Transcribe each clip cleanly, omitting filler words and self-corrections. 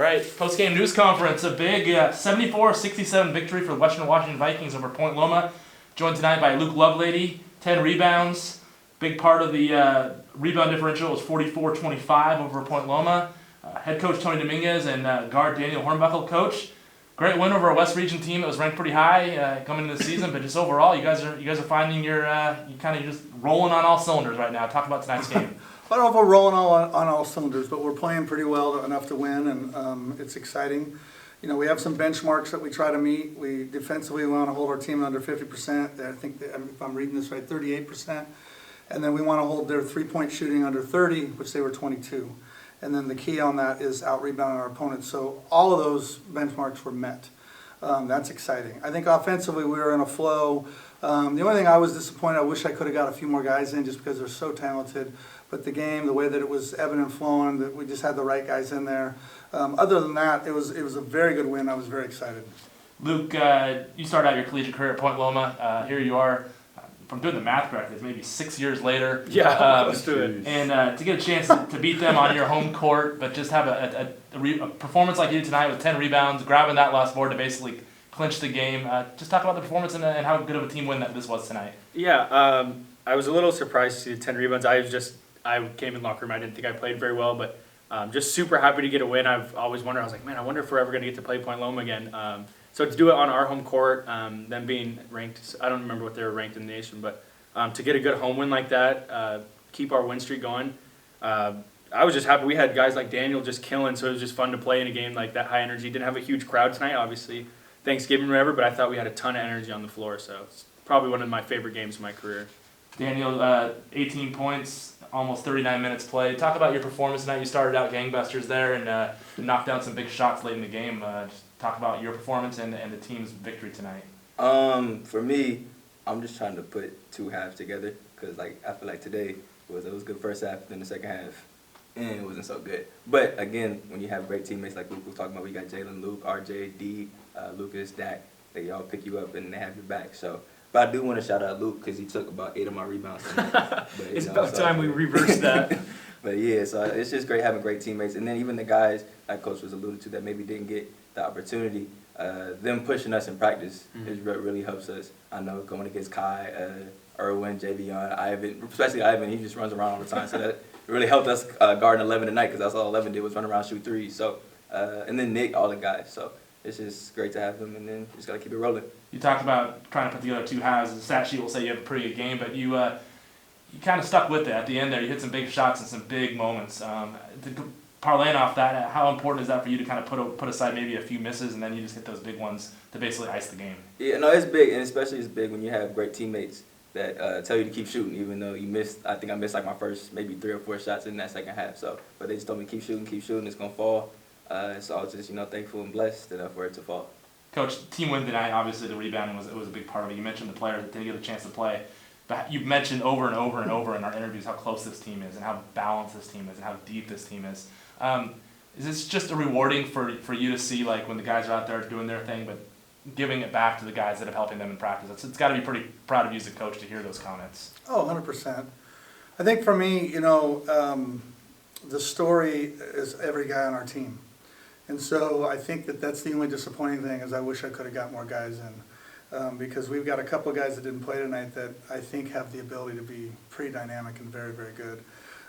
All right, post-game news conference. A big 74-67 victory for the Western Washington Vikings over Point Loma. Joined tonight by Luke Lovelady, 10 rebounds. Big part of the rebound differential was 44-25 over Point Loma. Head coach Tony Dominguez and guard Daniel Hornbuckle coach. Great win over a West Region team that was ranked pretty high coming into the season, but just overall, you guys are finding you kind of just rolling on all cylinders right now. Talk about tonight's game. I don't know if we're rolling on all cylinders, but we're playing pretty well enough to win, and it's exciting. You know, we have some benchmarks that we try to meet. We defensively want to hold our team under 50%. I think, if I'm reading this right, 38%. And then we want to hold their three-point shooting under 30, which they were 22. And then the key on that is out-rebounding our opponents. So all of those benchmarks were met. That's exciting. I think offensively we were in a flow. The only thing I was disappointed, I wish I could have got a few more guys in just because they're so talented. But the game, the way that it was ebbing and flowing, that we just had the right guys in there. Other than that, it was a very good win. I was very excited. Luke, you started out your collegiate career at Point Loma. Here you are. If I'm doing the math correctly, it's maybe 6 years later. Yeah, let's do it. And to get a chance to beat them on your home court, but just have a performance like you did tonight with 10 rebounds, grabbing that last board to basically clinch the game. Just talk about the performance and how good of a team win that this was tonight. Yeah, I was a little surprised to see the 10 rebounds. I came in the locker room. I didn't think I played very well, but just super happy to get a win. I've always wondered. I was like, man, I wonder if we're ever going to get to play Point Loma again. So to do it on our home court, them being ranked, I don't remember what they were ranked in the nation, but to get a good home win like that, keep our win streak going. I was just happy. We had guys like Daniel just killing, so it was just fun to play in a game like that, high energy. Didn't have a huge crowd tonight, obviously, Thanksgiving or whatever, but I thought we had a ton of energy on the floor, so it's probably one of my favorite games of my career. Daniel, 18 points, almost 39 minutes played. Talk about your performance tonight. You started out gangbusters there and knocked down some big shots late in the game. Just talk about your performance and the team's victory tonight. For me, I'm just trying to put two halves together because I feel like today it was good first half, then the second half, and it wasn't so good. But again, when you have great teammates like Luke was talking about, we got Jalen, Luke, RJ, D, Lucas, Dak. They all pick you up and they have your back. So. But I do want to shout out Luke because he took about 8 of my rebounds tonight. But, It's about time we reversed that. But yeah, so it's just great having great teammates. And then even the guys, like Coach was alluded to, that maybe didn't get the opportunity, them pushing us in practice really helps us. I know going against Kai, Erwin, Javion, Ivan, especially Ivan, he just runs around all the time. So that really helped us guarding 11 tonight because that's all 11 did was run around, shoot threes. So, and then Nick, all the guys. So it's just great to have them, and then just got to keep it rolling. You talked about trying to put together two halves. The stat sheet will say you have a pretty good game, but you kind of stuck with it at the end there. You hit some big shots and some big moments. Parlaying off that, how important is that for you to kind of put aside maybe a few misses and then you just hit those big ones to basically ice the game? Yeah, no, it's big, and especially it's big when you have great teammates that tell you to keep shooting, even though you missed. I think I missed like my first maybe 3 or 4 shots in that second half. So, but they just told me keep shooting, it's gonna fall. So I was just thankful and blessed for it to fall. Coach, team win tonight, obviously the rebounding was a big part of it. You mentioned the players that didn't get a chance to play. But you've mentioned over and over and over in our interviews how close this team is and how balanced this team is and how deep this team is. Is this just a rewarding for you to see, like, when the guys are out there doing their thing, but giving it back to the guys that are helping them in practice? It's got to be pretty proud of you as a coach to hear those comments. Oh, 100%. I think for me, the story is every guy on our team. And so I think that's the only disappointing thing is I wish I could have got more guys in because we've got a couple of guys that didn't play tonight that I think have the ability to be pretty dynamic and very, very good.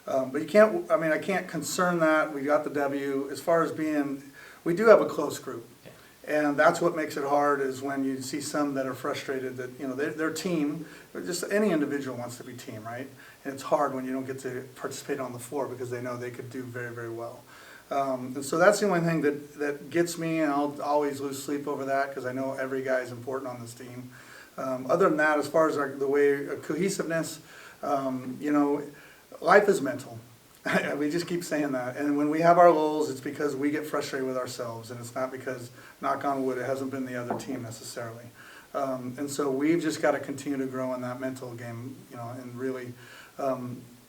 But I can't concern that. We got the W. As far as we do have a close group. And that's what makes it hard is when you see some that are frustrated that, their team, just any individual wants to be team, right? And it's hard when you don't get to participate on the floor because they know they could do very, very well. And so that's the only thing that gets me, and I'll always lose sleep over that because I know every guy is important on this team. Other than that, as far as the way cohesiveness, life is mental. We just keep saying that. And when we have our lulls, it's because we get frustrated with ourselves, and it's not because, knock on wood, it hasn't been the other team necessarily. And so we've just got to continue to grow in that mental game, and really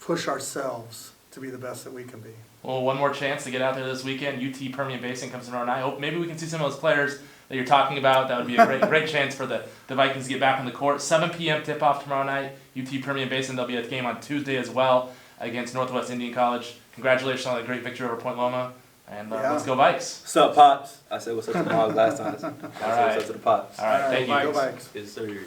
push ourselves to be the best that we can be. Well, one more chance to get out there this weekend. UT Permian Basin comes tomorrow night. Hope maybe we can see some of those players that you're talking about. That would be a great chance for the Vikings to get back on the court. 7 p.m. tip-off tomorrow night, UT Permian Basin. There'll be a game on Tuesday as well against Northwest Indian College. Congratulations on a great victory over Point Loma. And Yeah. let's go Vikes. What's up, Pops? I said what's up to the Mogs last time. I said right. what's up to the Pops. All right, thank you. Go Vikes. Yes, sir.